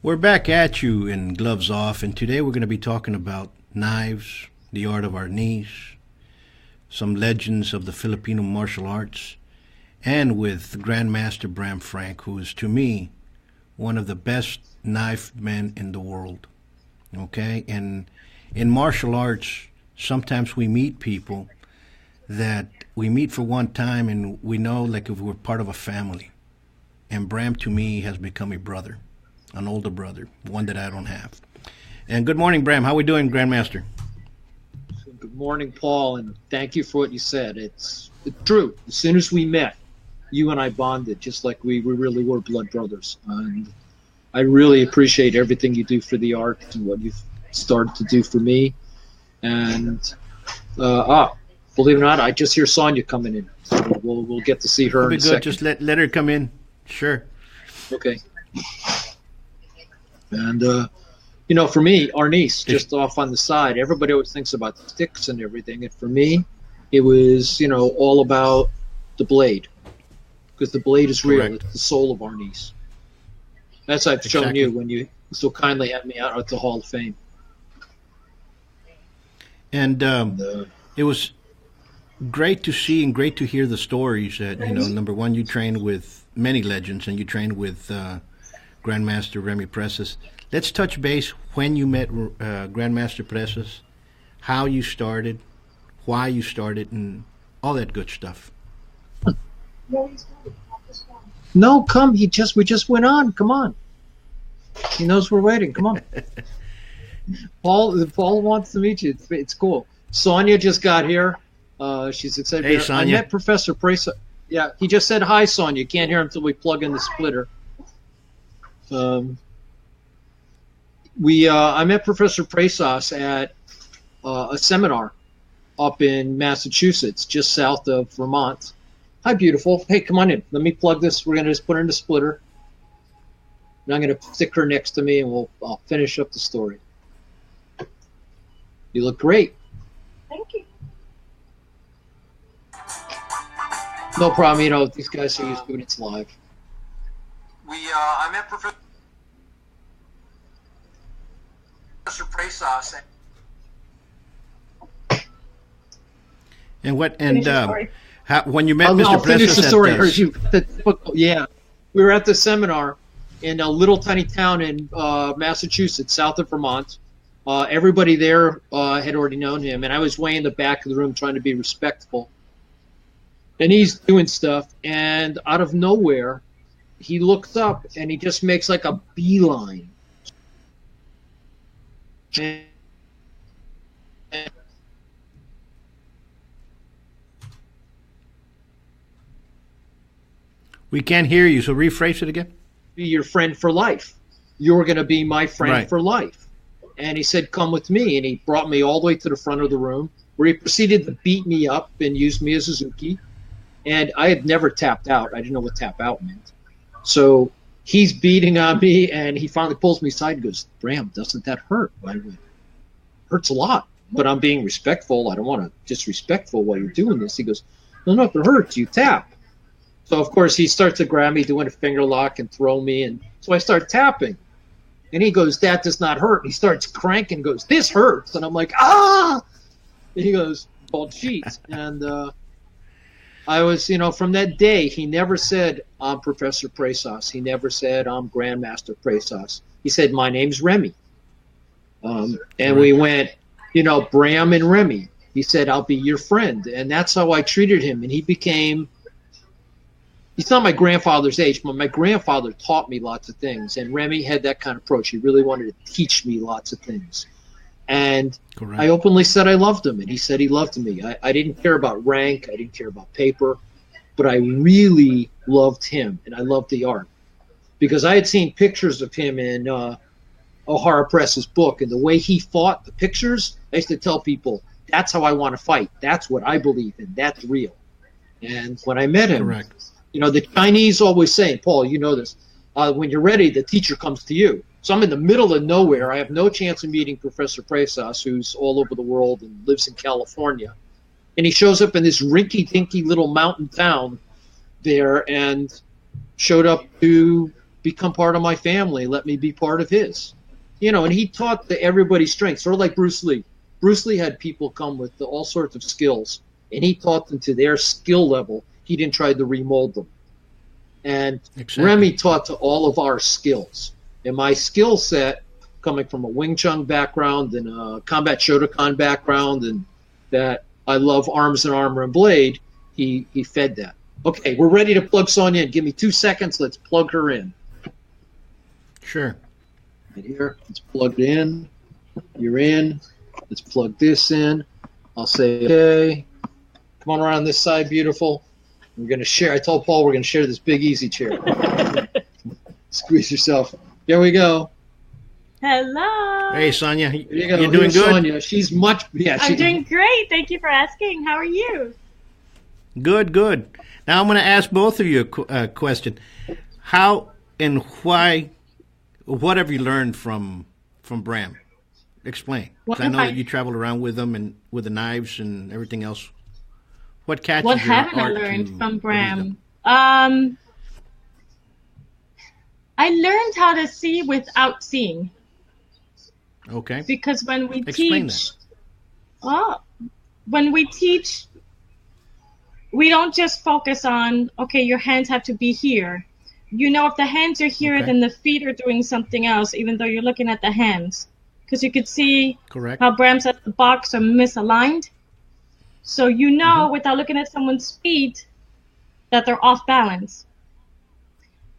We're back at you in Gloves Off, and today we're going to be talking about knives, the art of arnis, some legends of the Filipino martial arts, and with Grandmaster Bram Frank, who is, to me, one of the best knife men in the world. Okay? And in martial arts, sometimes we meet people that we meet for one time and we know like if we're part of a family. And Bram, to me, has become a brother. An older brother, one that I don't have. And good morning, Bram. How we doing, Grandmaster? Good morning, Paul, and thank you for what you said. It's true. As soon as we met, you and I bonded just like we really were blood brothers. And I really appreciate everything you do for the art and what you've started to do for me. And believe it or not, I just hear Sonia coming in. So we'll get to see her in a second. Just let her come in. Sure. Okay. And, for me, arnis, just off on the side, everybody always thinks about the sticks and everything. And for me, it was, all about the blade. Because the blade is real. Correct. It's the soul of arnis. That's I've shown you when you so kindly had me out at the Hall of Fame. And it was great to see and great to hear the stories that, number one, you trained with many legends and you trained with Grandmaster Remy Presas. Let's touch base when you met Grandmaster Presas, how you started, why you started, and all that good stuff. No, come. We just went on. Come on. He knows we're waiting. Come on. Paul wants to meet you. It's cool. Sonia just got here. She's excited. Hey, Sonia. I met Professor Presas. Yeah, he just said hi, Sonia. You can't hear him until we plug in the splitter. I met Professor Presas at a seminar up in Massachusetts, just south of Vermont. Hi, beautiful. Hey, come on in. Let me plug this. We're going to just put her in the splitter. And I'm going to stick her next to me, and I'll finish up the story. You look great. Thank you. No problem. These guys are used to it. It's live. I met Professor Presas. And when you met Mr. I'll finish the story. Yeah. We were at the seminar in a little tiny town in Massachusetts, south of Vermont. Everybody there had already known him, and I was way in the back of the room trying to be respectful. And he's doing stuff, and out of nowhere, he looks up and he just makes like a beeline. We can't hear you, so rephrase it again. Be your friend for life. You're going to be my friend for life. And he said, come with me. And he brought me all the way to the front of the room, where he proceeded to beat me up and use me as a Suzuki. And I had never tapped out. I didn't know what tap out meant. So he's beating on me, and he finally pulls me aside and goes, Bram, doesn't that hurt? I went, hurts a lot, but I'm being respectful. I don't want to disrespectful while you're doing this. He goes, no, if it hurts, you tap. So, of course, he starts to grab me, doing a finger lock and throw me. And so I start tapping. And he goes, that does not hurt. And he starts cranking and goes, this hurts. And I'm like, ah! And he goes, bald sheets. And I was, from that day, he never said, I'm Professor Presas. He never said, I'm Grandmaster Presas. He said, my name's Remy. And we went, Bram and Remy. He said, I'll be your friend. And that's how I treated him. And he became, he's not my grandfather's age, but my grandfather taught me lots of things. And Remy had that kind of approach. He really wanted to teach me lots of things. And correct. I openly said I loved him, and he said he loved me. I didn't care about rank. I didn't care about paper. But I really loved him, and I loved the art. Because I had seen pictures of him in O'Hara Press's book, and the way he fought, the pictures, I used to tell people, that's how I want to fight. That's what I believe in. That's real. And when I met him, correct. The Chinese always say, Paul, you know this, when you're ready, the teacher comes to you. So I'm in the middle of nowhere. I have no chance of meeting Professor Presas, who's all over the world and lives in California. And he shows up in this rinky-dinky little mountain town there and showed up to become part of my family. Let me be part of his. And he taught everybody's strengths, sort of like Bruce Lee. Bruce Lee had people come with all sorts of skills, and he taught them to their skill level. He didn't try to remold them. And exactly. Remy taught to all of our skills. And my skill set, coming from a Wing Chun background and a combat Shotokan background, and that I love arms and armor and blade, he fed that. Okay, we're ready to plug Sonia in. Give me 2 seconds. Let's plug her in. Sure. Right here. It's plugged in. You're in. Let's plug this in. I'll say, okay. Come on around this side, beautiful. We're going to share. I told Paul we're going to share this big easy chair. Squeeze yourself. There we go. Hello. Hey, Sonia. You're doing good? Sonia. She's much. Yeah, I'm doing great. Thank you for asking. How are you? Good, good. Now I'm going to ask both of you a question. How and why, what have you learned from Bram? Explain. Because I know that you traveled around with them and with the knives and everything else. What catches What your haven't I art learned from read Bram? them? I learned how to see without seeing. Okay. Because when we Explain teach, when we teach, we don't just focus on, okay, your hands have to be here. If the hands are here, Okay. then the feet are doing something else, even though you're looking at the hands. Because you could see Correct. how Bram said the box are misaligned. So without looking at someone's feet, that they're off balance.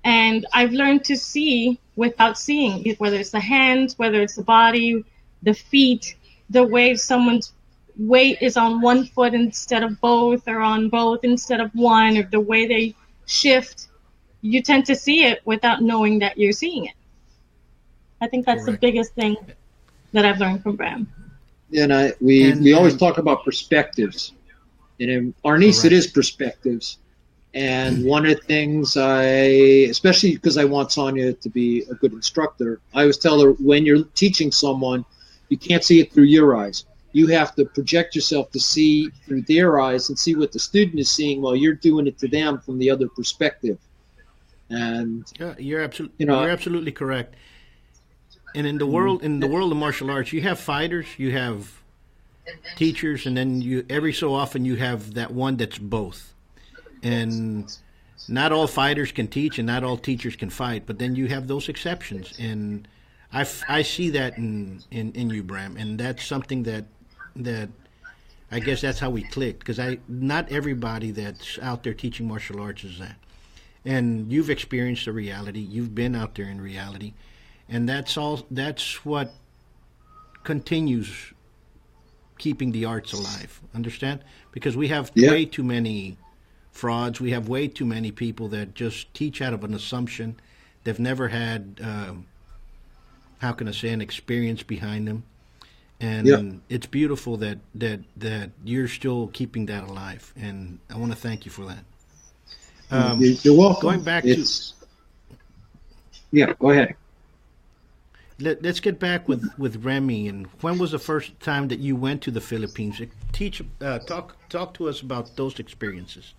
And I've learned to see without seeing, whether it's the hands, whether it's the body, the feet, the way someone's weight is on one foot instead of both, or on both instead of one, or the way they shift. You tend to see it without knowing that you're seeing it. I think that's Correct. the biggest thing that I've learned from Bram. And we always talk about perspectives. And in our niece, Correct. it is perspectives. And one of the things especially because I want Sonia to be a good instructor, I always tell her, when you're teaching someone, you can't see it through your eyes. You have to project yourself to see through their eyes and see what the student is seeing while you're doing it to them from the other perspective. And You're absolutely correct. And in the world of martial arts, you have fighters, you have teachers, and then every so often you have that one that's both. And not all fighters can teach, and not all teachers can fight. But then you have those exceptions, and I see that in you, Bram, and that's something that I guess that's how we clicked. Because not everybody that's out there teaching martial arts is that. And you've experienced the reality. You've been out there in reality. And that's what continues keeping the arts alive. Understand? Because we have way too many frauds. We have way too many people that just teach out of an assumption. They've never had, how can I say, an experience behind them. And it's beautiful that you're still keeping that alive. And I want to thank you for that. You're welcome. Going back go ahead. Let's get back with Remy. And when was the first time that you went to the Philippines? Talk to us about those experiences.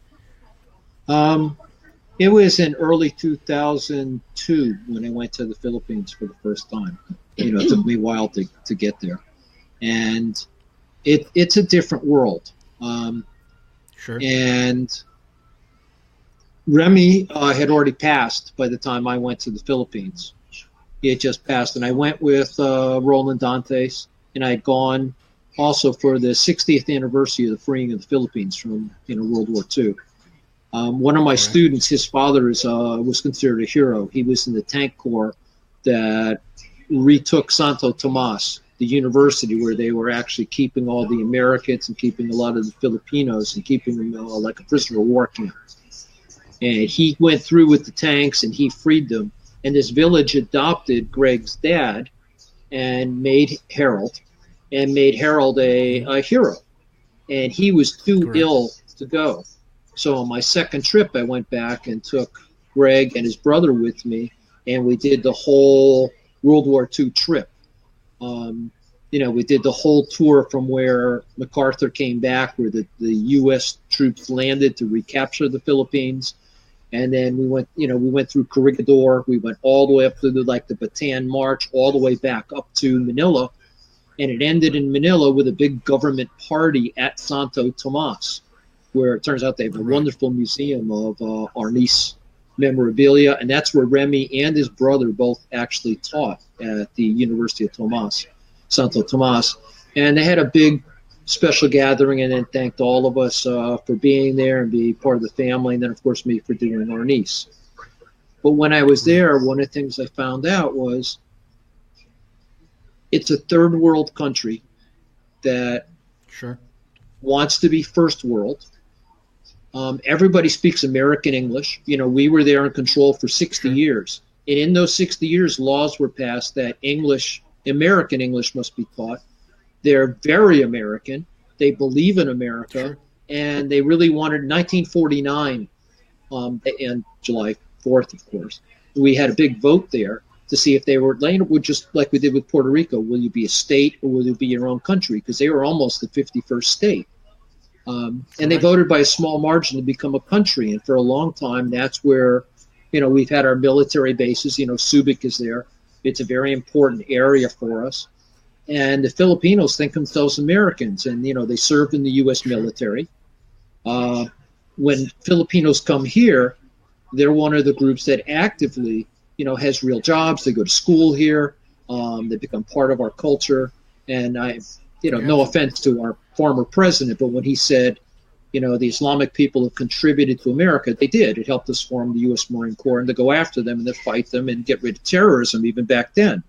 It was in early 2002 when I went to the Philippines for the first time. It took me a while to get there, and it's a different world. Sure. And Remy had already passed by the time I went to the Philippines. He had just passed, and I went with Roland Dantes, and I had gone also for the 60th anniversary of the freeing of the Philippines from World War II. One of my students, his father was considered a hero. He was in the tank corps that retook Santo Tomas, the university where they were actually keeping all the Americans and keeping a lot of the Filipinos and keeping them like a prisoner of war camp. And he went through with the tanks and he freed them. And this village adopted Greg's dad and made Harold a hero. And he was too ill to go. So on my second trip, I went back and took Greg and his brother with me, and we did the whole World War II trip. We did the whole tour from where MacArthur came back, where the U.S. troops landed to recapture the Philippines. And then we went through Corregidor. We went all the way up to the Bataan March, all the way back up to Manila. And it ended in Manila with a big government party at Santo Tomas, where it turns out they have a wonderful museum of Arnis memorabilia. And that's where Remy and his brother both actually taught at the University of Santo Tomas. And they had a big special gathering and then thanked all of us for being there and being part of the family. And then, of course, me for doing Arnis. But when I was there, one of the things I found out was it's a third world country that wants to be first world. Everybody speaks American English. We were there in control for 60 years. And in those 60 years, laws were passed that American English must be taught. They're very American. They believe in America. And they really wanted, 1949, and July 4th, of course, we had a big vote there to see if they were just like we did with Puerto Rico. Will you be a state or will you be your own country? Because they were almost the 51st state. And they voted by a small margin to become a country. And for a long time, that's where, we've had our military bases. Subic is there. It's a very important area for us. And the Filipinos think themselves Americans. And, they served in the U.S. military. When Filipinos come here, they're one of the groups that actively has real jobs. They go to school here. They become part of our culture. And no offense to our former president, but when he said, the Islamic people have contributed to America, they did. It helped us form the U.S. Marine Corps and to go after them and to fight them and get rid of terrorism even back then.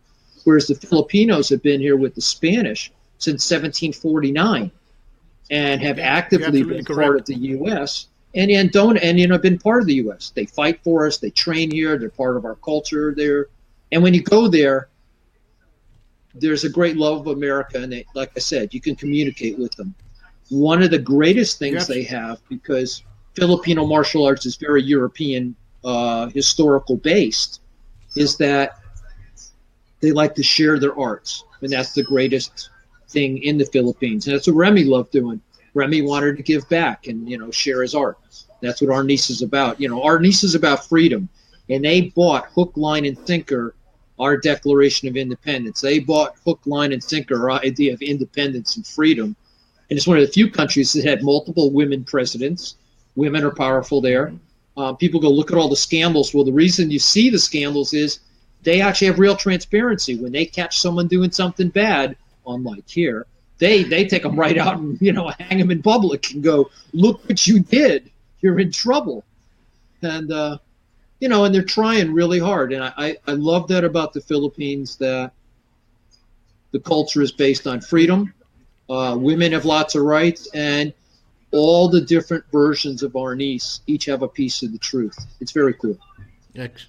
Whereas the Filipinos have been here with the Spanish since 1749 and have actively been part of the U.S. and been part of the U.S. They fight for us. They train here. They're part of our culture there. And when you go there, there's a great love of America. And like I said, you can communicate with them. One of the greatest things they have, because Filipino martial arts is very European historical based, is that they like to share their arts. And that's the greatest thing in the Philippines. And that's what Remy loved doing. Remy wanted to give back and, share his art. That's what Arnis is about. Arnis is about freedom. And they bought hook, line, and sinker our Declaration of Independence. They bought hook, line, and sinker our idea of independence and freedom. And it's one of the few countries that had multiple women presidents. Women are powerful there. People go, look at all the scandals. Well, the reason you see the scandals is they actually have real transparency. When they catch someone doing something bad, unlike here, they take them right out and, hang them in public and go, look what you did. You're in trouble. And, and they're trying really hard. And I love that about the Philippines, that the culture is based on freedom. Women have lots of rights, and all the different versions of Arnis each have a piece of the truth. It's very cool. That's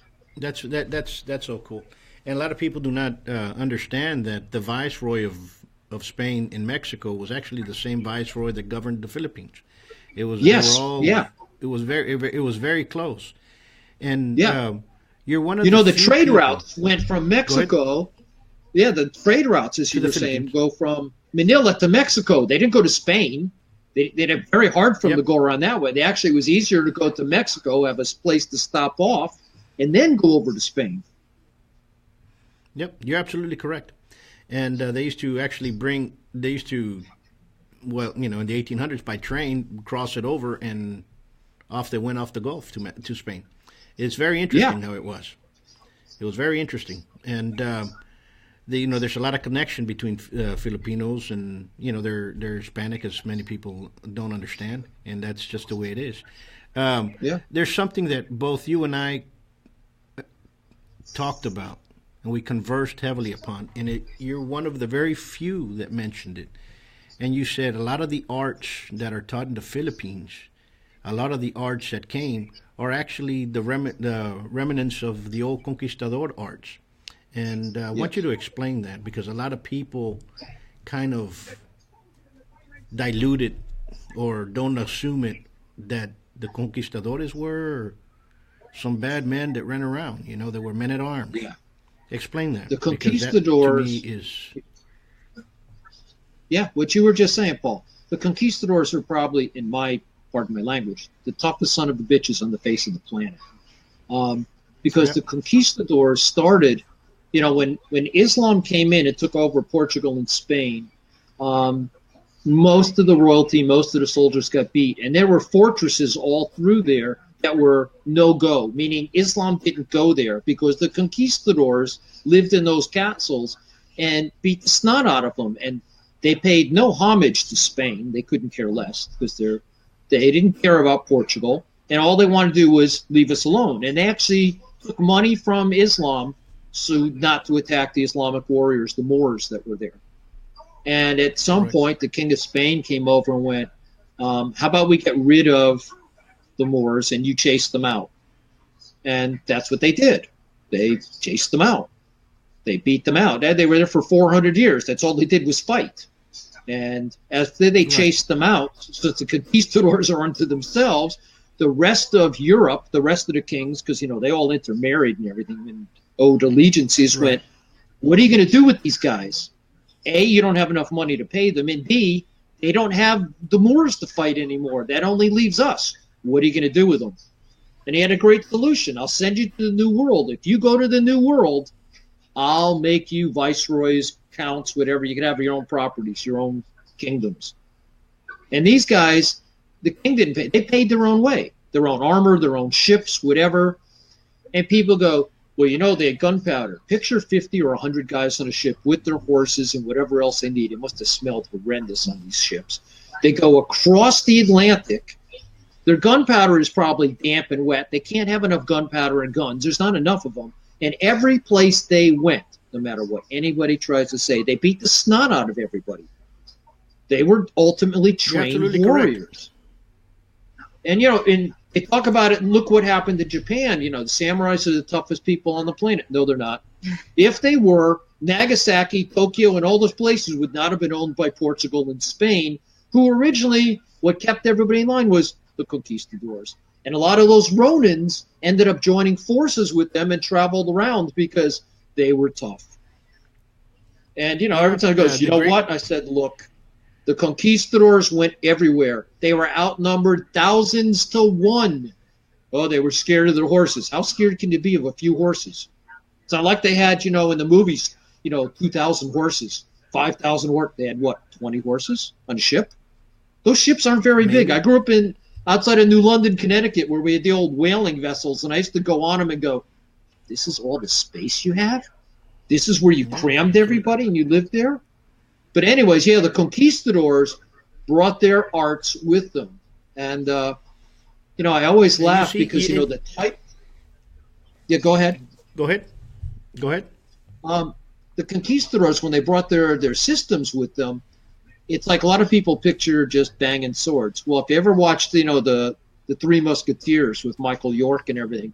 so cool. And a lot of people do not understand that the viceroy of Spain in Mexico was actually the same viceroy that governed the Philippines. It was It was very close. And you're one of the trade routes went from Mexico. Yeah, the trade routes, as you were saying, go from Manila to Mexico. They didn't go to Spain. They had it very hard for them to go around that way. It was easier to go to Mexico, have a place to stop off, and then go over to Spain. Yep, you're absolutely correct. And they used to in the 1800s by train, cross it over, and off they went off the Gulf to Spain. It's very interesting how it was. It was very interesting. And there's a lot of connection between Filipinos and, they're Hispanic, as many people don't understand, and that's just the way it is. There's something that both you and I talked about, and we conversed heavily upon, and you're one of the very few that mentioned it. And you said a lot of the arts that are taught in the Philippines, a lot of the arts that came are actually the remnants of the old conquistador arts. And I want you to explain that, because a lot of people kind of dilute it or don't assume it, that the conquistadores were some bad men that ran around, they were men at arms. Yeah. Explain that. The conquistadors, what you were just saying, Paul. The conquistadors are probably, in my pardon my language, the toughest son of the bitches on the face of the planet. Because the conquistadors started, when Islam came in and took over Portugal and Spain, most of the royalty, most of the soldiers got beat. And there were fortresses all through there that were no-go, meaning Islam didn't go there because the conquistadors lived in those castles and beat the snot out of them. And they paid no homage to Spain. They couldn't care less because they didn't care about Portugal. And all they wanted to do was leave us alone. And they actually took money from Islam so not to attack the Islamic warriors, the Moors that were there. And at some point, the King of Spain came over and went, how about we get rid of the Moors and you chase them out? And that's what they did. They chased them out. They beat them out. They were there for 400 years. That's all they did was fight. And as they chased them out, since the conquistadors are unto themselves, the rest of Europe, the rest of the kings, because, they all intermarried and everything and owed allegiances, went, what are you going to do with these guys? A, you don't have enough money to pay them, and B, they don't have the Moors to fight anymore. That only leaves us. What are you going to do with them? And he had a great solution. I'll send you to the New World. If you go to the New World, I'll make you viceroys, counts, whatever. You can have your own properties, your own kingdoms. And these guys, the king didn't pay. They paid their own way, their own armor, their own ships, whatever. And people go, well, they had gunpowder. Picture 50 or 100 guys on a ship with their horses and whatever else they need. It must have smelled horrendous on these ships. They go across the Atlantic. Their gunpowder is probably damp and wet. They can't have enough gunpowder and guns. There's not enough of them. And every place they went, no matter what anybody tries to say, they beat the snot out of everybody. They were ultimately trained warriors. And, and they talk about it, and look what happened to Japan. The samurais are the toughest people on the planet. No, they're not. If they were, Nagasaki, Tokyo, and all those places would not have been owned by Portugal and Spain, who originally, what kept everybody in line was the conquistadors. And a lot of those Ronins ended up joining forces with them and traveled around because they were tough. And, every time it goes, what? I said, look, the conquistadors went everywhere. They were outnumbered thousands to one. Oh, they were scared of their horses. How scared can you be of a few horses? It's not like they had, in the movies, 2,000 horses, 5,000 horses. They had, 20 horses on a ship? Those ships aren't very big. I grew up outside of New London, Connecticut, where we had the old whaling vessels, and I used to go on them and go, this is all the space you have? This is where you crammed everybody and you lived there? But anyways, the conquistadors brought their arts with them. And, I always laugh because, the type... Yeah, go ahead. Go ahead. The conquistadors, when they brought their systems with them, it's like a lot of people picture just banging swords. Well, if you ever watched, the Three Musketeers with Michael York and everything,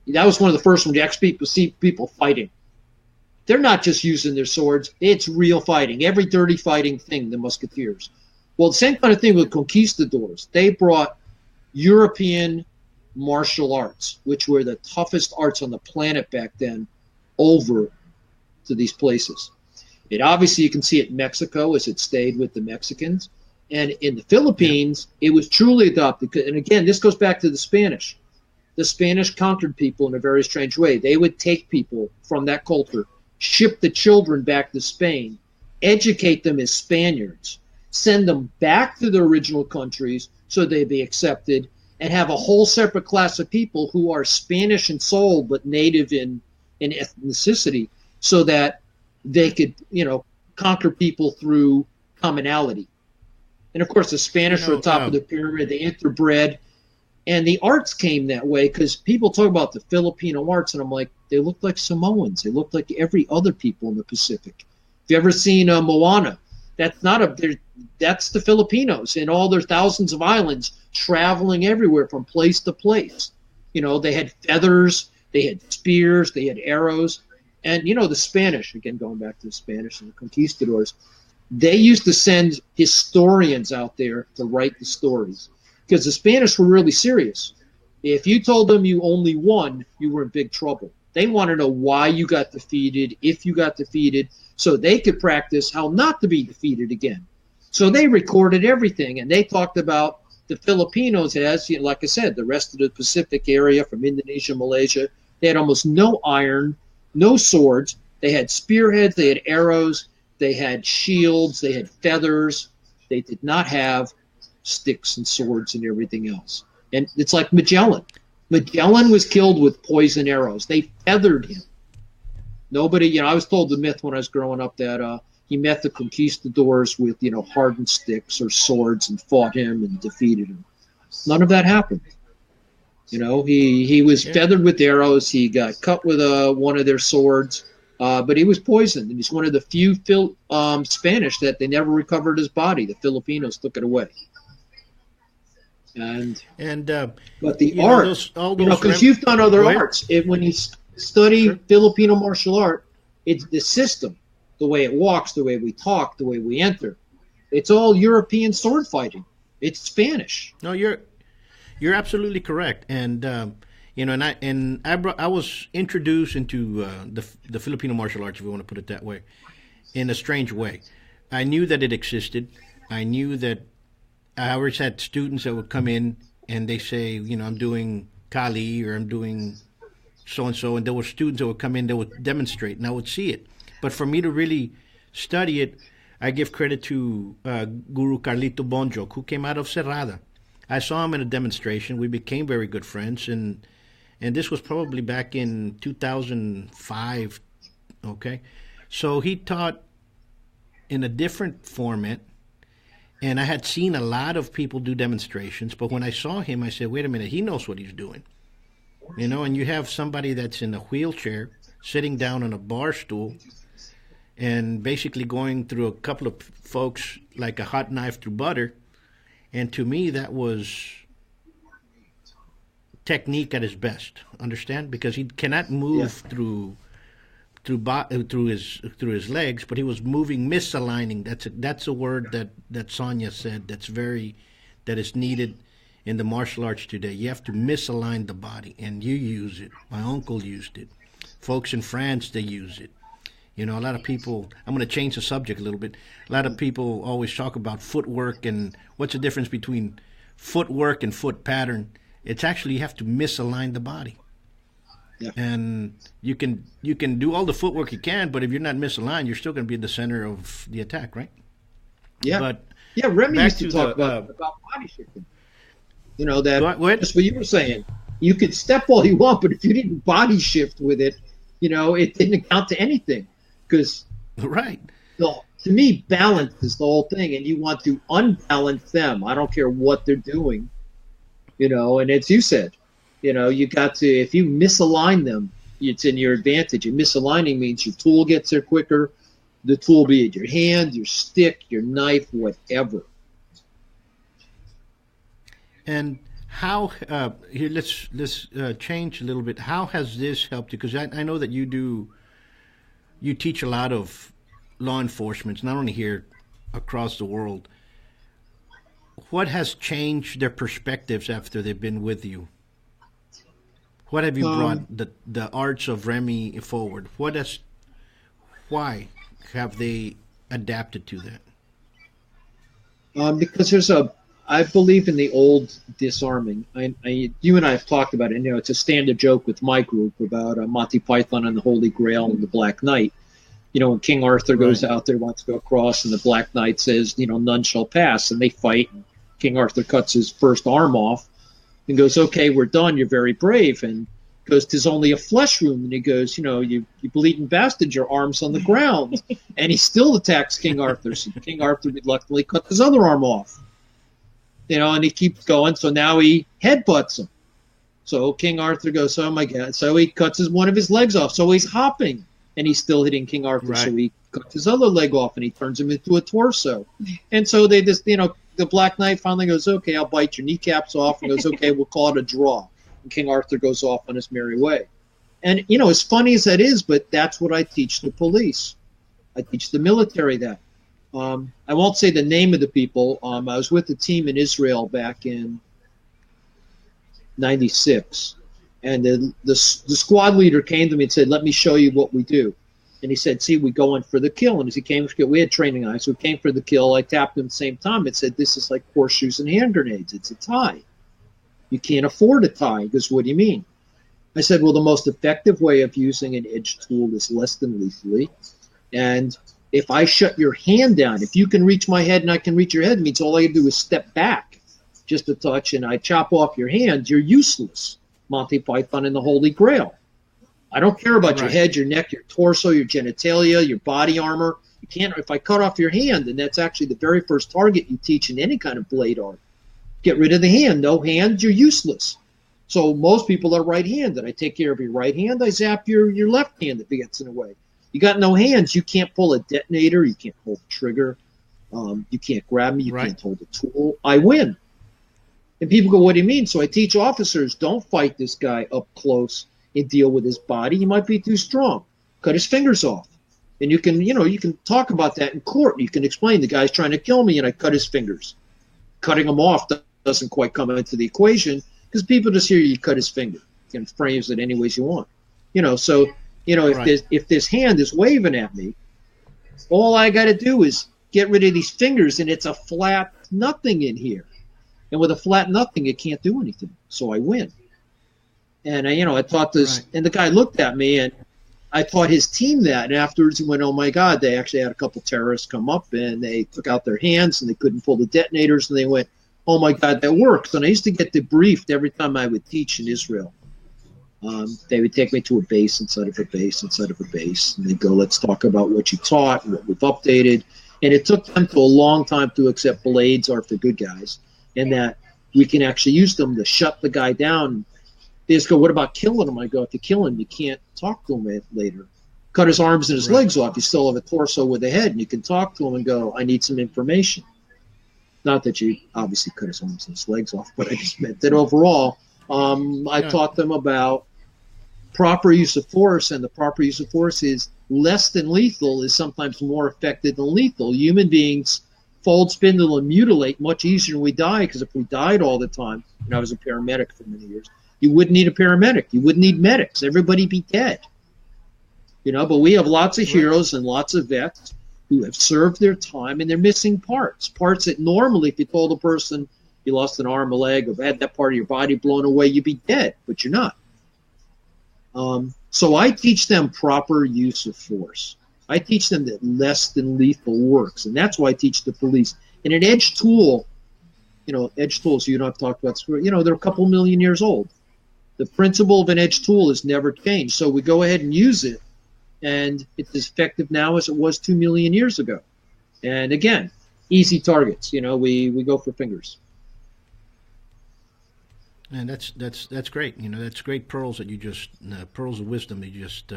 that was one of the first ones you actually see people fighting. They're not just using their swords. It's real fighting. Every dirty fighting thing, the Musketeers. Well, the same kind of thing with conquistadors. They brought European martial arts, which were the toughest arts on the planet back then, over to these places. It obviously, you can see it in Mexico as it stayed with the Mexicans. And in the Philippines, it was truly adopted. And again, this goes back to the Spanish. The Spanish conquered people in a very strange way. They would take people from that culture, ship the children back to Spain, educate them as Spaniards, send them back to their original countries so they'd be accepted, and have a whole separate class of people who are Spanish in soul but native in ethnicity, so that they could, conquer people through commonality. And of course, the Spanish were on top of the pyramid, they interbred, and the arts came that way because people talk about the Filipino arts, and I'm like, they look like Samoans. They look like every other people in the Pacific. If you ever seen Moana, that's the Filipinos in all their thousands of islands traveling everywhere from place to place. They had feathers, they had spears, they had arrows. And, the Spanish, again, going back to the Spanish and the conquistadors, they used to send historians out there to write the stories because the Spanish were really serious. If you told them you only won, you were in big trouble. They want to know why you got defeated, if you got defeated, so they could practice how not to be defeated again. So they recorded everything, and they talked about the Filipinos, as you know, like I said, the rest of the Pacific area from Indonesia, Malaysia, they had almost no iron, no swords. They had spearheads, they had arrows, they had shields, they had feathers. They did not have sticks and swords and everything else. And it's like Magellan. Magellan was killed with poison arrows. They feathered him. Nobody, you know, I was told the myth when I was growing up that he met the conquistadors with, you know, hardened sticks or swords and fought him and defeated him. None of that happened. You know, he was feathered with arrows. He got cut with one of their swords, but he was poisoned. And he's one of the few Spanish that they never recovered his body. The Filipinos took it away. But the art, you know, because you've done other arts. When you study Filipino martial art, it's the system, the way it walks, the way we talk, the way we enter. It's all European sword fighting. It's Spanish. No, you're absolutely correct. And you know, I was introduced into the Filipino martial arts, if you want to put it that way, in a strange way. I knew that it existed. I knew that I always had students that would come in and they say, you know, I'm doing Kali or I'm doing so-and-so, and there were students that would come in that would demonstrate, and I would see it. But for me to really study it, I give credit to Guru Carlito Bonjoc, who came out of Cerrada. I saw him in a demonstration. We became very good friends, and this was probably back in 2005, okay? So he taught in a different format, and I had seen a lot of people do demonstrations, but when I saw him, I said, wait a minute, he knows what he's doing. You know, and you have somebody that's in a wheelchair, sitting down on a bar stool, and basically going through a couple of folks like a hot knife through butter. And to me, that was technique at its best. Understand? Because he cannot move through his legs, but he was moving, misaligning. That's a word that Sonia said that is needed in the martial arts today. You have to misalign the body, and you use it. My uncle used it. Folks in France, they use it. You know, a lot of people, I'm going to change the subject a little bit. A lot of people always talk about footwork and what's the difference between footwork and foot pattern. It's actually you have to misalign the body. Yeah. And you can do all the footwork you can, but if you're not misaligned, you're still going to be in the center of the attack, right? Yeah. But yeah, Remy used to talk about body shifting. You know, that's what you were saying. You could step all you want, but if you didn't body shift with it, you know, it didn't amount to anything. Because to me, balance is the whole thing, and you want to unbalance them. I don't care what they're doing, you know. And as you said, you know, you got to, if you misalign them, it's in your advantage. And misaligning means your tool gets there quicker. The tool, be it your hand, your stick, your knife, whatever. And how here? Let's change a little bit. How has this helped you? Because I know that you teach a lot of law enforcement, not only here, across the world. What has changed their perspectives after they've been with you? What have you brought the arts of Remy forward? Why have they adapted to that? Because I believe in the old disarming. You and I have talked about it. You know, it's a standard joke with my group about Monty Python and the Holy Grail and the Black Knight. You know, when King Arthur goes out there, wants to go across, and the Black Knight says, you know, none shall pass, and they fight. And King Arthur cuts his first arm off and goes, okay, we're done. You're very brave. And goes, 'tis only a flesh wound. And he goes, you know, you bleeding bastard, your arm's on the ground. And he still attacks King Arthur. So King Arthur reluctantly cut his other arm off. You know, and he keeps going. So now he headbutts him. So King Arthur goes, oh my God. So he cuts one of his legs off. So he's hopping, and he's still hitting King Arthur. Right. So he cuts his other leg off, and he turns him into a torso. And so they just, you know, the Black Knight finally goes, okay, I'll bite your kneecaps off, and goes, okay, we'll call it a draw. And King Arthur goes off on his merry way. And, you know, as funny as that is, but that's what I teach the police. I teach the military that. I won't say the name of the people. I was with a team in Israel back in '96, and the squad leader came to me and said, let me show you what we do. And he said, see, we go in for the kill. And as he came for the kill, we had training eyes, so we came for the kill. I tapped him at the same time and said, this is like horseshoes and hand grenades. It's a tie. You can't afford a tie. He goes, what do you mean? I said, well, the most effective way of using an edge tool is less than lethally. And if I shut your hand down, if you can reach my head and I can reach your head, it means all I do is step back just a touch and I chop off your hand, you're useless. Monty Python and the Holy Grail. I don't care about your head, your neck, your torso, your genitalia, your body armor. You can't, if I cut off your hand, and that's actually the very first target you teach in any kind of blade art. Get rid of the hand. No hand, you're useless. So most people are right-handed. I take care of your right hand. I zap your left hand if it gets in the way. You got no hands. You can't pull a detonator. You can't pull the trigger. You can't grab me. You can't hold a tool. I win. And people go, what do you mean? So I teach officers, don't fight this guy up close and deal with his body. He might be too strong. Cut his fingers off. And you can, you can talk about that in court. You can explain the guy's trying to kill me and I cut his fingers. Cutting them off doesn't quite come into the equation because people just hear you cut his finger. You can phrase it any ways you want. If this hand is waving at me, all I got to do is get rid of these fingers and it's a flat nothing in here. And with a flat nothing, it can't do anything. So I win. And I taught this, and the guy looked at me, and I taught his team that. And afterwards, he went, "Oh my God!" They actually had a couple terrorists come up, and they took out their hands, and they couldn't pull the detonators, and they went, "Oh my God, that works!" And I used to get debriefed every time I would teach in Israel. They would take me to a base inside of a base inside of a base, and they'd go, "Let's talk about what you taught and what we've updated." And it took them to a long time to accept blades are for good guys, and that we can actually use them to shut the guy down. They just go, what about killing him? I go, if you kill him, you can't talk to him later. Cut his arms and his legs off. You still have a torso with a head, and you can talk to him and go, I need some information. Not that you obviously cut his arms and his legs off, but I just meant that overall, I taught them about proper use of force, and the proper use of force is less than lethal is sometimes more effective than lethal. Human beings fold, spindle, and mutilate much easier when we die, because if we died all the time, and I was a paramedic for many years, you wouldn't need a paramedic. You wouldn't need medics. Everybody'd be dead. But we have lots of heroes and lots of vets who have served their time, and they're missing parts that normally, if you told a person you lost an arm, a leg, or had that part of your body blown away, you'd be dead, but you're not. So I teach them proper use of force. I teach them that less than lethal works, and that's why I teach the police. And an edge tool, edge tools you don't have talked about, they're a couple million years old. The principle of an edge tool has never changed. So we go ahead and use it, and it's as effective now as it was 2 million years ago. And again, easy targets. We go for fingers. And that's great. That's great pearls that you just pearls of wisdom that you just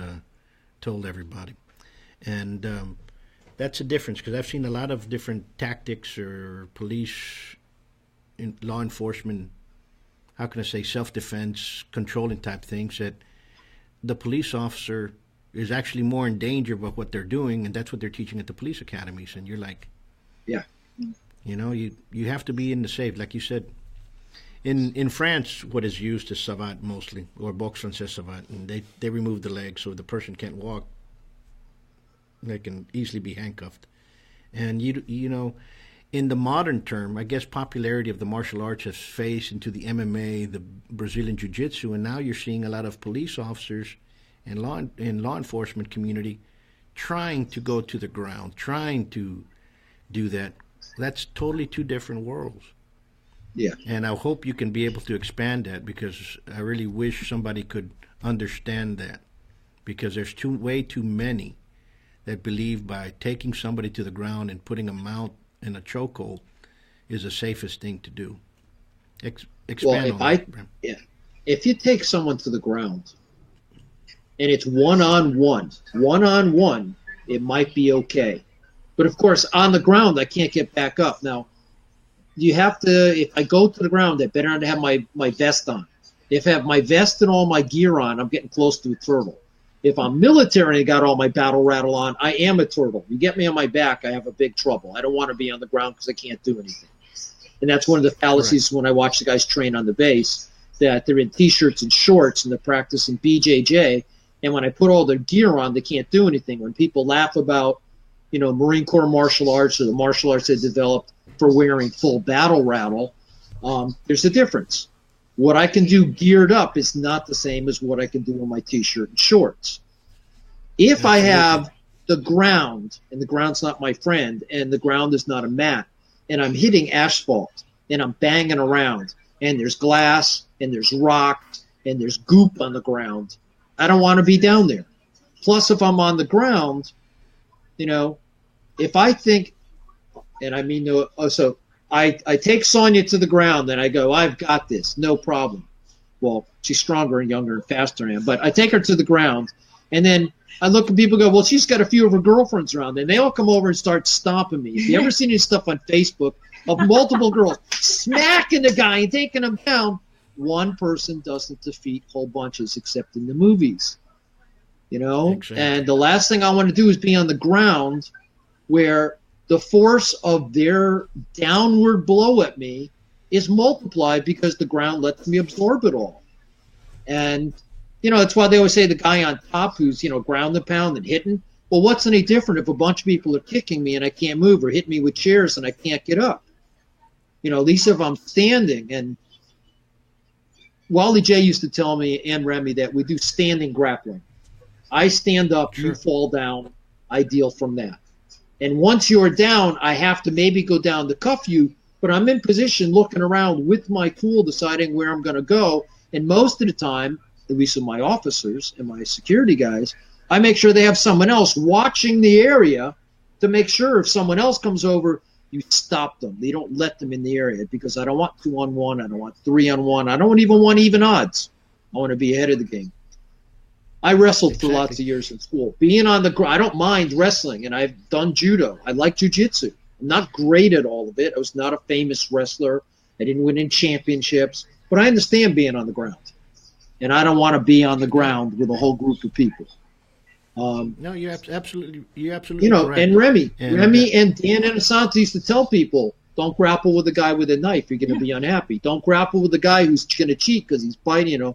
told everybody. And that's a difference, because I've seen a lot of different tactics or police, law enforcement, how can I say, self-defense, controlling type things, that the police officer is actually more in danger of what they're doing, and that's what they're teaching at the police academies. And you're like, yeah, you have to be in the safe, like you said. In France, what is used is savate mostly, or boxe française savate, and they remove the leg so the person can't walk. They can easily be handcuffed. And in the modern term, I guess popularity of the martial arts has phased into the MMA, the Brazilian Jiu-Jitsu, and now you're seeing a lot of police officers and law enforcement community trying to go to the ground, trying to do that. That's totally two different worlds. Yeah. And I hope you can be able to expand that, because I really wish somebody could understand that, because there's way too many that believe by taking somebody to the ground and putting a mount in a chokehold is the safest thing to do. Expand on that, Bram. Yeah. If you take someone to the ground and it's one-on-one, it might be okay. But of course, on the ground, I can't get back up. Now, you have to, if I go to the ground, I better not have my vest on. If I have my vest and all my gear on, I'm getting close to a turtle. If I'm military and I got all my battle rattle on, I am a turtle. You get me on my back, I have a big trouble. I don't want to be on the ground because I can't do anything. And that's one of the fallacies when I watch the guys train on the base, that they're in T-shirts and shorts and they're practicing BJJ, And when I put all their gear on, they can't do anything. When people laugh about, Marine Corps martial arts or the martial arts they developed for wearing full battle rattle, there's a difference. What I can do geared up is not the same as what I can do in my T-shirt and shorts. If I have the ground, and the ground's not my friend, and the ground is not a mat, and I'm hitting asphalt, and I'm banging around, and there's glass, and there's rock, and there's goop on the ground, I don't want to be down there. Plus, if I'm on the ground, if I think, and I mean, so I take Sonia to the ground, and I go, I've got this, no problem. Well, she's stronger and younger and faster than I am, but I take her to the ground, and then I look at people and go, well, she's got a few of her girlfriends around, and they all come over and start stomping me. If you ever seen any stuff on Facebook of multiple girls smacking the guy and taking him down, one person doesn't defeat whole bunches except in the movies, Exactly. And the last thing I want to do is be on the ground where the force of their downward blow at me is multiplied because the ground lets me absorb it all. And that's why they always say the guy on top who's, ground and pound and hitting. Well, what's any different if a bunch of people are kicking me and I can't move, or hit me with chairs and I can't get up? At least if I'm standing. And Wally J used to tell me, and Remy, that we do standing grappling. I stand up, sure. You fall down, I deal from that. And once you're down, I have to maybe go down to cuff you, but I'm in position looking around with my tool deciding where I'm going to go. And most of the time, at least with my officers and my security guys, I make sure they have someone else watching the area to make sure if someone else comes over, you stop them. You don't let them in the area, because I don't want 2-on-1. I don't want 3-on-1. I don't even want even odds. I want to be ahead of the game. I wrestled for lots of years in school. Being on the ground, I don't mind wrestling, and I've done judo. I like jiu-jitsu. I'm not great at all of it. I was not a famous wrestler. I didn't win in championships, but I understand being on the ground. And I don't want to be on the ground with a whole group of people. No, you're absolutely correct. And Remy and Dan and Asante used to tell people, don't grapple with a guy with a knife. You're going to be unhappy. Don't grapple with a guy who's going to cheat because he's biting,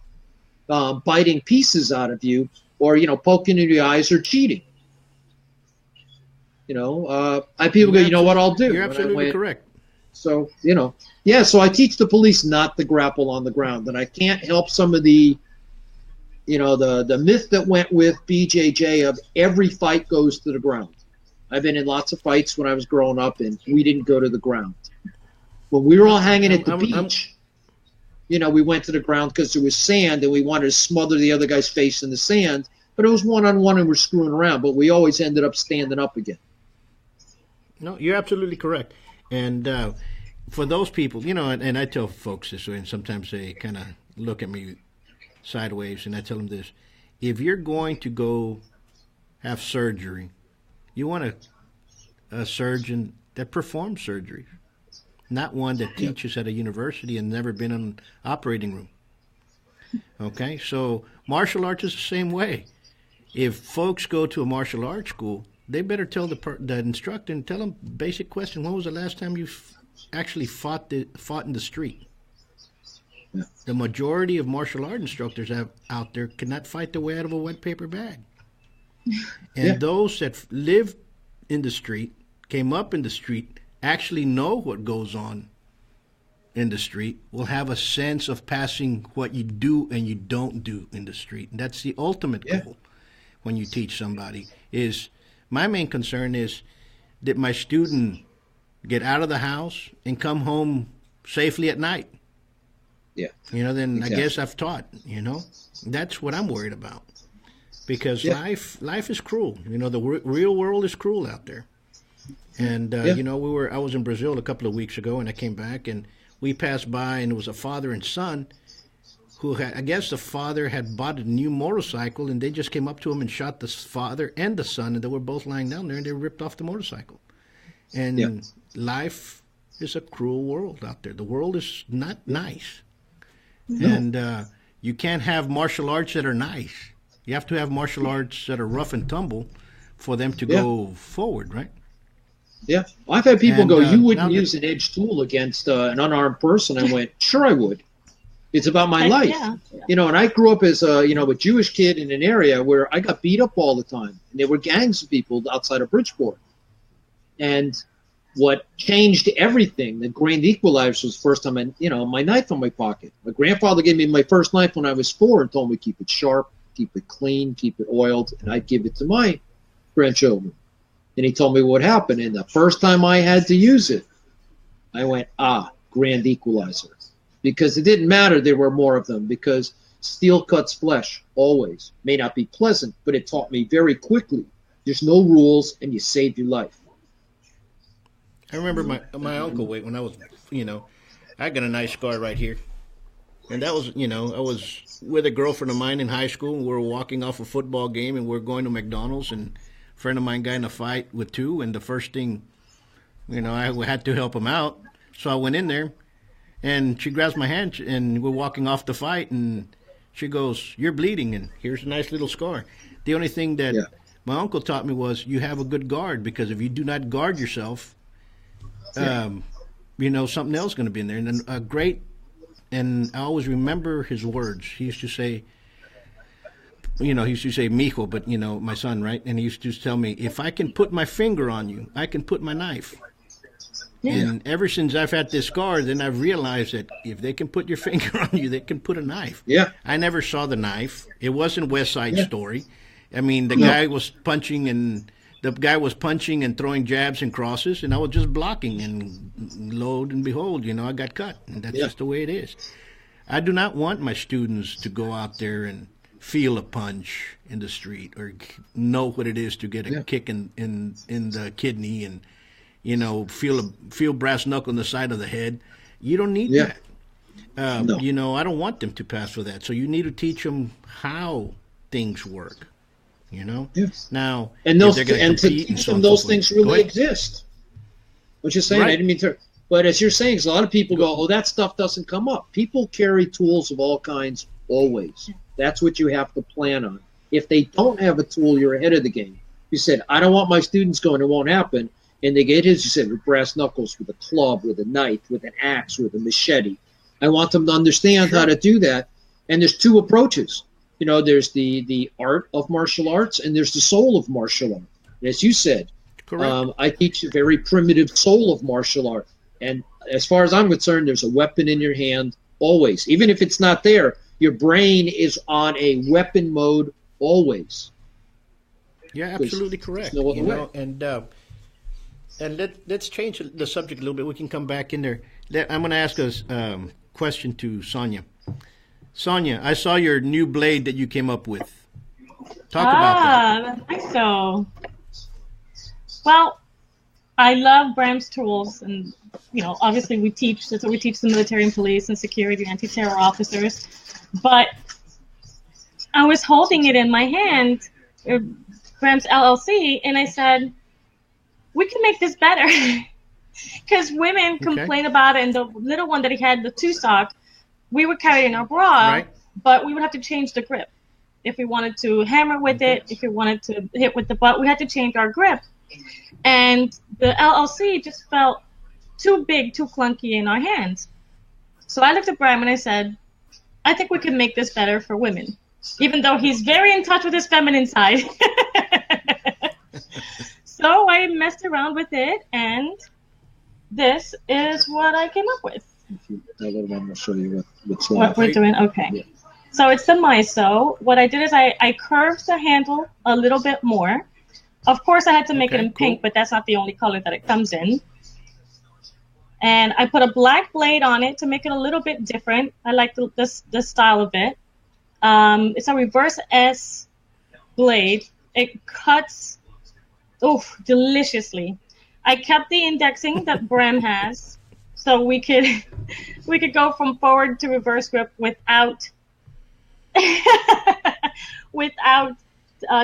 biting pieces out of you, or poking in your eyes or cheating. People go, what I'll do? You're absolutely correct. So so I teach the police not to grapple on the ground, and I can't help some of the the myth that went with BJJ of every fight goes to the ground. I've been in lots of fights when I was growing up, and we didn't go to the ground. When we were all hanging at the beach, we went to the ground because there was sand, and we wanted to smother the other guy's face in the sand, but it was one-on-one and we're screwing around, but we always ended up standing up again. No, you're absolutely correct. And for those people, and I tell folks this way, and sometimes they kind of look at me sideways, and I tell them this: if you're going to go have surgery, you want a surgeon that performs surgery, not one that teaches at a university and never been in an operating room. Okay, so martial arts is the same way. If folks go to a martial arts school, they better tell the instructor and tell them basic question: when was the last time you actually fought in the street? Yeah. The majority of martial art instructors out there cannot fight their way out of a wet paper bag. And those that live in the street, came up in the street, actually know what goes on in the street, will have a sense of passing what you do and you don't do in the street. And that's the ultimate goal when you teach somebody. My main concern is that my student get out of the house and come home safely at night. Yeah. Then exactly. I guess I've taught, That's what I'm worried about. Because life is cruel. The real world is cruel out there. And, I was in Brazil a couple of weeks ago, and I came back, and we passed by, and it was a father and son who I guess the father had bought a new motorcycle, and they just came up to him and shot the father and the son, and they were both lying down there, and they ripped off the motorcycle. And life is a cruel world out there. The world is not nice. No. And you can't have martial arts that are nice. You have to have martial arts that are rough and tumble for them to go forward, right? Yeah. I've had people go, you wouldn't use an edge tool against an unarmed person. I went, sure I would. It's about my life. Yeah. You know, and I grew up as a, you know, a Jewish kid in an area where I got beat up all the time. And there were gangs of people outside of Bridgeport. And what changed everything, the grand equalizer, was the first time I, you know, my knife in my pocket. My grandfather gave me my first knife when I was 4 and told me keep it sharp, keep it clean, keep it oiled, and I'd give it to my grandchildren. And he told me what happened. And the first time I had to use it, I went, grand equalizer. Because it didn't matter there were more of them, because steel cuts flesh, always. May not be pleasant, but it taught me very quickly. There's no rules, and you save your life. I remember my uncle, when I was, you know, I got a nice scar right here. And that was, you know, I was with a girlfriend of mine in high school, and we were walking off a football game, and we were going to McDonald's, and a friend of mine got in a fight with two, and the first thing, you know, I had to help him out. So I went in there. And she grabs my hand, and we're walking off the fight, and she goes, "You're bleeding, and here's a nice little scar." The only thing that my uncle taught me was you have a good guard, because if you do not guard yourself, you know, something else is going to be in there. And and I always remember his words. He used to say, you know, he used to say, "Mijo," but, you know, my son, right? And he used to tell me, if I can put my finger on you, I can put my knife. Yeah. And ever since I've had this scar, then I've realized that if they can put your finger on you, they can put a knife. Yeah. I never saw the knife. It wasn't West Side Story. I mean, the guy was punching and throwing jabs and crosses, and I was just blocking. And lo and behold, you know, I got cut. And that's just the way it is. I do not want my students to go out there and feel a punch in the street or know what it is to get a kick in the kidney and, you know, feel brass knuckle on the side of the head. You don't need that. No. You know, I don't want them to pass for that. So you need to teach them how things work. You know. Yes. Now, and to teach them those things really exist. What you're saying, I didn't mean to. But as you're saying, a lot of people go, "Oh, that stuff doesn't come up." People carry tools of all kinds always. That's what you have to plan on. If they don't have a tool, you're ahead of the game. You said, "I don't want my students going. It won't happen." And they get his, you said, with brass knuckles, with a club, with a knife, with an axe, with a machete. I want them to understand how to do that. And there's two approaches. You know, there's the art of martial arts, and there's the soul of martial art. And as you said, I teach a very primitive soul of martial art. And as far as I'm concerned, there's a weapon in your hand always. Even if it's not there, your brain is on a weapon mode always. Yeah, absolutely correct. No other way. And let's change the subject a little bit. We can come back in there. I'm going to ask a question to Sonia. Sonia, I saw your new blade that you came up with. Talk about that. I think so. Well, I love Bram's tools, and, you know, obviously that's what we teach the military and police and security, anti-terror officers. But I was holding it in my hand, Bram's LLC, and I said, we can make this better. Because women complain about it, and the little one that he had, the 2-sock, we would carry it in our bra, but we would have to change the grip. If we wanted to hammer with it, if we wanted to hit with the butt, we had to change our grip. And the LLC just felt too big, too clunky in our hands. So I looked at Bram and I said, I think we can make this better for women, even though he's very in touch with his feminine side. So I messed around with it, and this is what I came up with. If you a little one, I'll show you what we're doing. Okay. Yeah. So it's the miso. What I did is I curved the handle a little bit more. Of course, I had to make it in pink, but that's not the only color that it comes in. And I put a black blade on it to make it a little bit different. I like the style of it. It's a reverse S blade. It cuts deliciously. I kept the indexing that Bram has, so we could go from forward to reverse grip without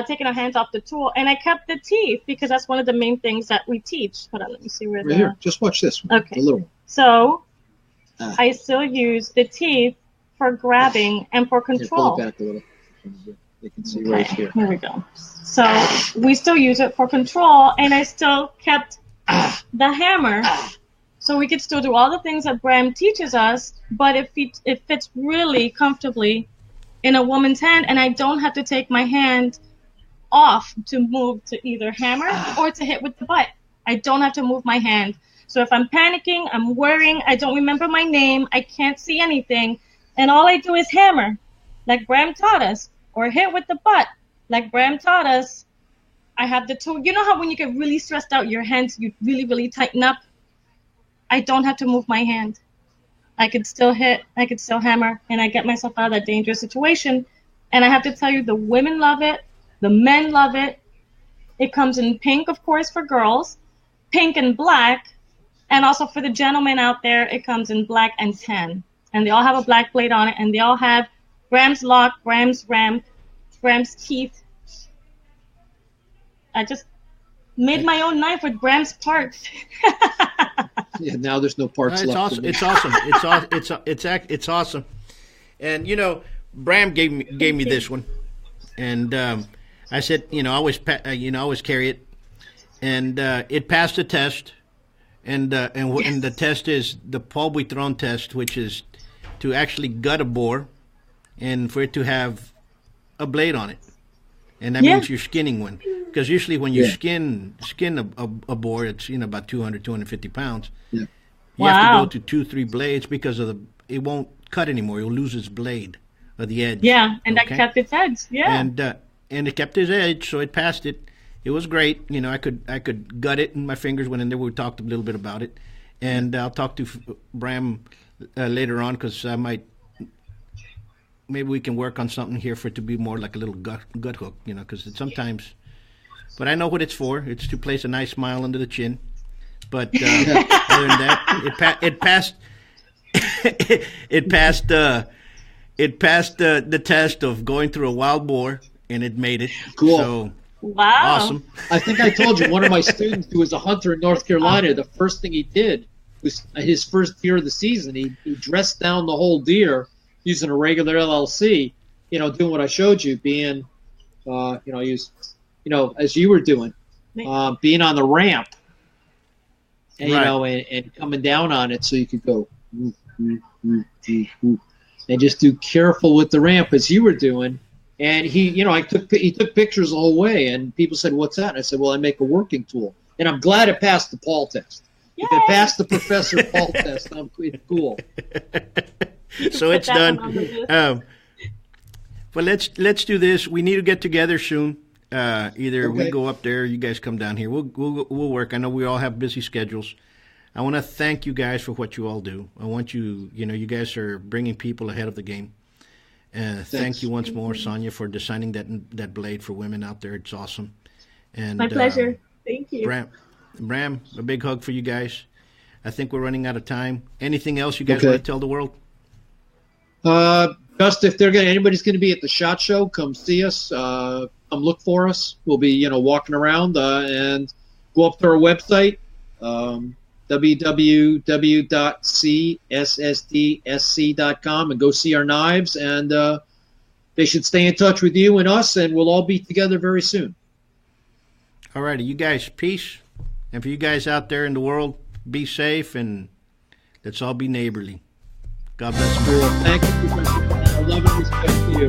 taking our hands off the tool. And I kept the teeth because that's one of the main things that we teach. Hold on, let me see where right here. Just watch this one. Okay. The little one. So I still use the teeth for grabbing and for control. Pull it back a little. You can see right here. Here we go. So we still use it for control, and I still kept the hammer So we could still do all the things that Bram teaches us, but it fits really comfortably in a woman's hand, and I don't have to take my hand off to move to either hammer or to hit with the butt. I don't have to move my hand. So if I'm panicking, I'm worrying, I don't remember my name, I can't see anything, and all I do is hammer, like Bram taught us, or hit with the butt, like Bram taught us. I have the tool. You know how when you get really stressed out, your hands, you really, really tighten up? I don't have to move my hand. I could still hit, I could still hammer, and I get myself out of that dangerous situation. And I have to tell you, the women love it, the men love it. It comes in pink, of course, for girls, pink and black, and also for the gentlemen out there, it comes in black and tan. And they all have a black blade on it, and they all have Bram's lock, Bram's ramp, Bram's teeth. I just made my own knife with Bram's parts. Yeah, now there's no parts it's left. Awesome. It's awesome. It's awesome. And you know, Bram gave me this one, and I said, I always carry it, and it passed the test, and the test is the Professeur Buitron test, which is to actually gut a boar, and for it to have a blade on it, and that means you're skinning one. Because usually when you skin a boar, it's about 200, 250 pounds. Yeah. You have to go to 2-3 blades because it won't cut anymore. It'll lose its blade or the edge. Yeah, and that kept its edge. Yeah. And it kept its edge, so it passed it. It was great. I could gut it, and my fingers went in there. We talked a little bit about it, and I'll talk to Bram later on because maybe we can work on something here for it to be more like a little gut hook. Because sometimes. But I know what it's for. It's to place a nice smile under the chin. But other than that, it passed. It passed the test of going through a wild boar, and it made it. Cool. So, wow. Awesome. I think I told you, one of my students who was a hunter in North Carolina, the first thing he did was his first deer of the season. He dressed down the whole deer using a regular LLC. Doing what I showed you, being, he was. As you were doing, being on the ramp, and and coming down on it, so you could go and just do careful with the ramp as you were doing. And he took pictures the whole way, and people said, "What's that?" And I said, "Well, I make a working tool." And I'm glad it passed the Paul test. Yay! If it passed the Professor Paul test, it's cool. So it's done. But let's do this. We need to get together soon. Either we go up there, or you guys come down here. We'll work. I know we all have busy schedules. I want to thank you guys for what you all do. I want you, you guys are bringing people ahead of the game. Thank you once more, Sonia, for designing that blade for women out there. It's awesome. And my pleasure. Thank you. Bram, a big hug for you guys. I think we're running out of time. Anything else you guys want to tell the world? Just if anybody's going to be at the SHOT Show, come see us. Come look for us. We'll be, walking around and go up to our website, www.csssdsc.com, and go see our knives. And they should stay in touch with you and us, and we'll all be together very soon. All righty, you guys, peace. And for you guys out there in the world, be safe, and let's all be neighborly. God bless you. Cool. Thank you. I love and respect to you.